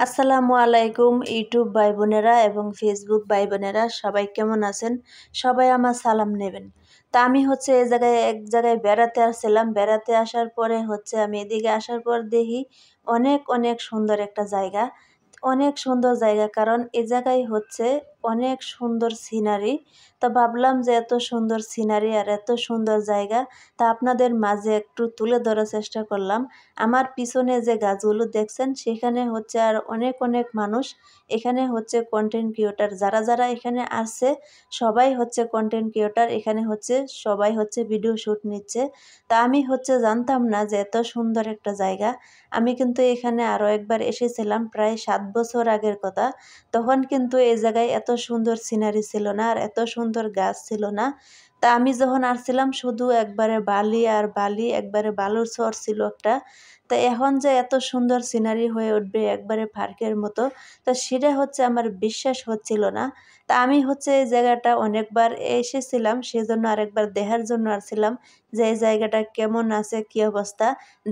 আসসালামু আলাইকুম ইউটিউব ভাই বোনেরা এবং ফেসবুক ভাই বোনেরা সবাই কেমন আছেন? সবাই আমার সালাম নেবেন। তা আমি এক জায়গায় বেড়াতে আসছিলাম। বেড়াতে আসার পরে আমি এদিকে আসার পর দেখি অনেক অনেক সুন্দর একটা জায়গা। অনেক সুন্দর জায়গা, কারণ এ জায়গায় অনেক সুন্দর সিনারি। তা ভাবলাম যে এত সুন্দর সিনারি আর এত সুন্দর জায়গা তা আপনাদের মাঝে একটু তুলে ধরার চেষ্টা করলাম। আমার পিছনে যে গাছগুলো দেখছেন সেখানে আর অনেক অনেক মানুষ এখানে কন্টেন্ট ক্রিয়েটর, যারা যারা এখানে আসছে সবাই কন্টেন্ট ক্রিয়েটর। এখানে সবাই ভিডিও শ্যুট নিচ্ছে। তা আমি জানতাম না যে এত সুন্দর একটা জায়গা। আমি কিন্তু এখানে আরও একবার এসেছিলাম প্রায় 7 বছর আগের কথা। তখন কিন্তু এই জায়গায় এত সুন্দর সিনারি ছিল না আর এত সুন্দর গাছ ছিল না। তা আমি যখন আসছিলাম শুধু একবারে বালি আর বালি, একবারে বালুর চর ছিল একটা। তা এখন যে এত সুন্দর সিনারি হয়ে উঠবে একবারে পার্কের মতো, তো সেটা আমার বিশ্বাস হচ্ছিল না। তা আমি এই জায়গাটা অনেকবার এসেছিলাম, সেজন্য আরেকবার দেখার জন্য আসছিলাম যে এই জায়গাটা কেমন আছে, কি অবস্থা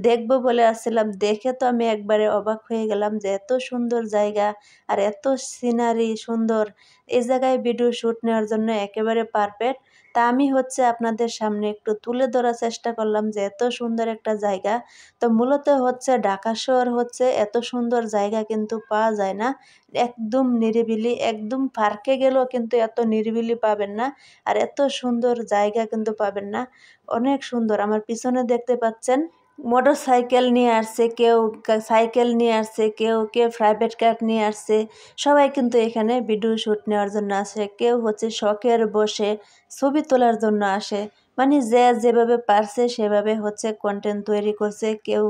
দেখবো বলে আসছিলাম। দেখে তো আমি একবারে অবাক হয়ে গেলাম যে এত সুন্দর জায়গা আর এত সিনারি সুন্দর। এই জায়গায় ভিডিও শ্যুট নেওয়ার জন্য একেবারে পারফেক্ট। তা আমি আপনাদের সামনে একটু তুলে ধরার চেষ্টা করলাম যে এত সুন্দর একটা জায়গা। তো মূলত ঢাকা শহর এত সুন্দর জায়গা কিন্তু পাওয়া যায় না। একদম নিরিবিলি, একদম পার্কে গেলেও কিন্তু এত নিরিবিলি পাবেন না আর এত সুন্দর জায়গা কিন্তু পাবেন না। অনেক সুন্দর। আমার পিছনে দেখতে পাচ্ছেন মোটর সাইকেল নিয়ে আসছে, কেউ সাইকেল নিয়ে আসছে, কেউ কেউ প্রাইভেট কার নিয়ে আসছে। সবাই কিন্তু এখানে ভিডিও শ্যুট নেওয়ার জন্য আসে। কেউ শখের বসে ছবি তোলার জন্য আসে। মানে যে যেভাবে পারছে সেভাবে কন্টেন্ট তৈরি করছে। কেউ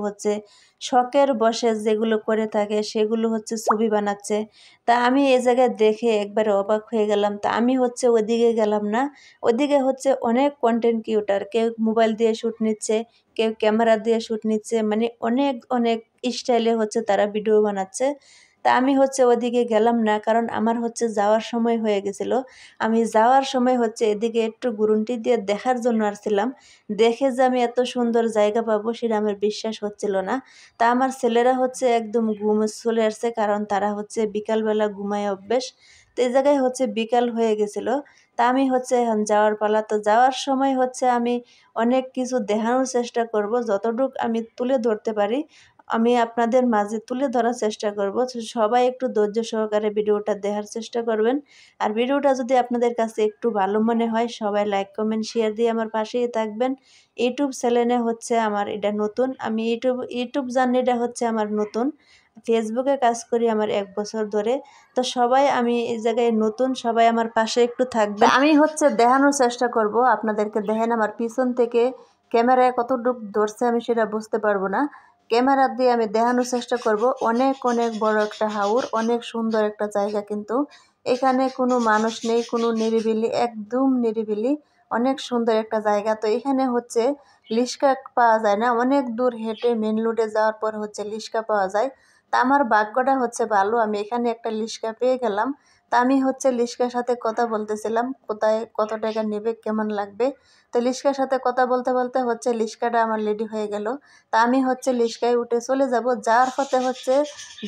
শখের বসে যেগুলো করে থাকে সেগুলো ছবি বানাচ্ছে। তা আমি এই জায়গায় দেখে একবারে অবাক হয়ে গেলাম। তা আমি ওদিকে গেলাম না। ওদিকে অনেক কন্টেন্ট ক্রিয়েটর, কেউ মোবাইল দিয়ে শ্যুট নিচ্ছে, কেউ ক্যামেরা দিয়ে শ্যুট নিচ্ছে, মানে অনেক অনেক স্টাইলে তারা ভিডিও বানাচ্ছে। তা আমি ওদিকে গেলাম না, কারণ আমার যাওয়ার সময় হয়ে গেছিল। আমি যাওয়ার সময় এদিকে একটু গুরুন্টি দিয়ে দেখার জন্য আসছিলাম। দেখে যে আমি এত সুন্দর জায়গা পাবো সেটা আমার বিশ্বাস হচ্ছিল না। তা আমার ছেলেরা একদম ঘুম চলে আসছে, কারণ তারা বিকালবেলা ঘুমায় অভ্যেস। তো এই জায়গায় বিকাল হয়ে গেছিল। তা আমি এখন যাওয়ার পালা। তো যাওয়ার সময় আমি অনেক কিছু দেখানোর চেষ্টা করব, যতটুকু আমি তুলে ধরতে পারি আমি আপনাদের মাঝে তুলে ধরার চেষ্টা করব। তো সবাই একটু ধৈর্য সহকারে ভিডিওটা দেখার চেষ্টা করবেন। আর ভিডিওটা যদি আপনাদের কাছে একটু ভালো মনে হয় সবাই লাইক কমেন্ট শেয়ার দিয়ে আমার পাশেই থাকবেন। ইউটিউব চ্যানেলে আমার এটা নতুন, আমি ইউটিউব জার্নিটা আমার নতুন। ফেসবুকে কাজ করি আমার 1 বছর ধরে। তো সবাই, আমি এই জায়গায় নতুন, সবাই আমার পাশে একটু থাকবেন। আমি দেখানোর চেষ্টা করব আপনাদেরকে। দেখেন আমার পিছন থেকে ক্যামেরায় কতটুকু ধরছে আমি সেটা বুঝতে পারবো না। ক্যামেরা দিয়ে আমি দেখানোর চেষ্টা করব। অনেক অনেক বড় একটা হাওর, অনেক সুন্দর একটা জায়গা, কিন্তু এখানে কোনো মানুষ নেই, কোনো নিরিবিলি, একদম নিরিবিলি। অনেক সুন্দর একটা জায়গা। তো এখানে লিশকা পাওয়া যায় না, অনেক দূর হেঁটে মেন রোডে যাওয়ার পর লিশকা পাওয়া যায়। তা আমার ভাগ্যটা ভালো, আমি এখানে একটা লিশকা পেয়ে গেলাম। তা আমি লিশকার সাথে কথা বলতেছিলাম কোথায় কত টাকা নেবে, কেমন লাগবে। তো লিশকার সাথে কথা বলতে বলতে লিশকাটা আমার রেডি হয়ে গেল। তা আমি লিশকায় উঠে চলে যাব। যাওয়ার পথে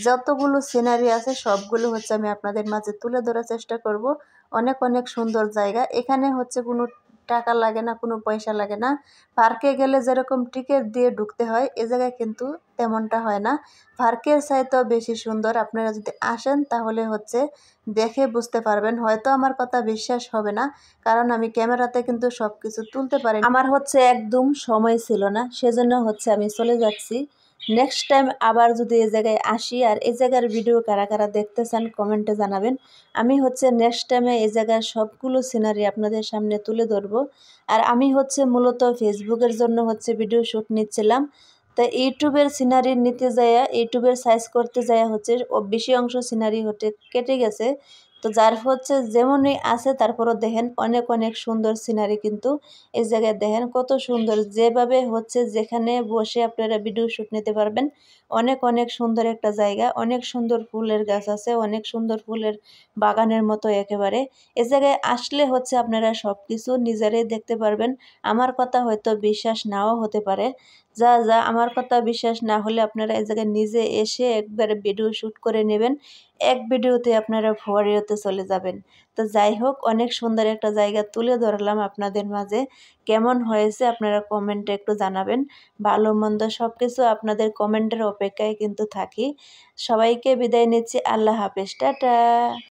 যতগুলো সিনারি আছে সবগুলো আমি আপনাদের মাঝে তুলে ধরার চেষ্টা করব। অনেক অনেক সুন্দর জায়গা। এখানে কোনো টাকা লাগে না, কোনো পয়সা লাগে না। পার্কে গেলে যেরকম টিকিট দিয়ে ঢুকতে হয়, এ জায়গায় কিন্তু তেমনটা হয় না। পার্কের চাইতেও বেশি সুন্দর। আপনারা যদি আসেন তাহলে দেখে বুঝতে পারবেন। হয়তো আমার কথা বিশ্বাস হবে না, কারণ আমি ক্যামেরাতে কিন্তু সব কিছু তুলতে পারি। আমার একদম সময় ছিল না, সেজন্য আমি চলে যাচ্ছি। নেক্সট টাইম আবার যদি এই জায়গায় আসি, আর এই জায়গার ভিডিও কারা কারা দেখতে চান কমেন্টে জানাবেন। আমি নেক্সট টাইমে এই জায়গার সবগুলো সিনারি আপনাদের সামনে তুলে ধরবো। আর আমি মূলত ফেসবুকের জন্য ভিডিও শ্যুট নিচ্ছিলাম। তা ইউটিউবের সিনারি নিতে যাইয়া, ইউটিউবের সাইজ করতে যাইয়া বেশি অংশ সিনারি কেটে গেছে। তো যার যেমনই আছে, তারপরও দেখেন অনেক অনেক সুন্দর সিনারি, কিন্তু এই জায়গায় দেখেন কত সুন্দর। যেভাবে যেখানে বসে আপনারা ভিডিও শ্যুট নিতে পারবেন। অনেক অনেক সুন্দর একটা জায়গা, অনেক সুন্দর ফুলের গাছ আছে, অনেক সুন্দর ফুলের বাগানের মতো একেবারে। এ জায়গায় আসলে আপনারা সব কিছু নিজেরাই দেখতে পারবেন। আমার কথা হয়তো বিশ্বাস নাও হতে পারে, যা আমার কথা বিশ্বাস না হলে আপনারা এই জায়গায় নিজে এসে একবারে ভিডিও শ্যুট করে নেবেন, এক ভিডিওতে আপনারা ফোয়ারিওতে চলে যাবেন। তো যাই হোক, অনেক সুন্দর একটা জায়গা তুলে ধরলাম আপনাদের মাঝে। কেমন হয়েছে আপনারা কমেন্টে একটু জানাবেন। ভালো মন্দ সব কিছু আপনাদের কমেন্টের অপেক্ষায় কিন্তু থাকি। সবাইকে বিদায় নিচ্ছি। আল্লাহ হাফেজ, টাটা।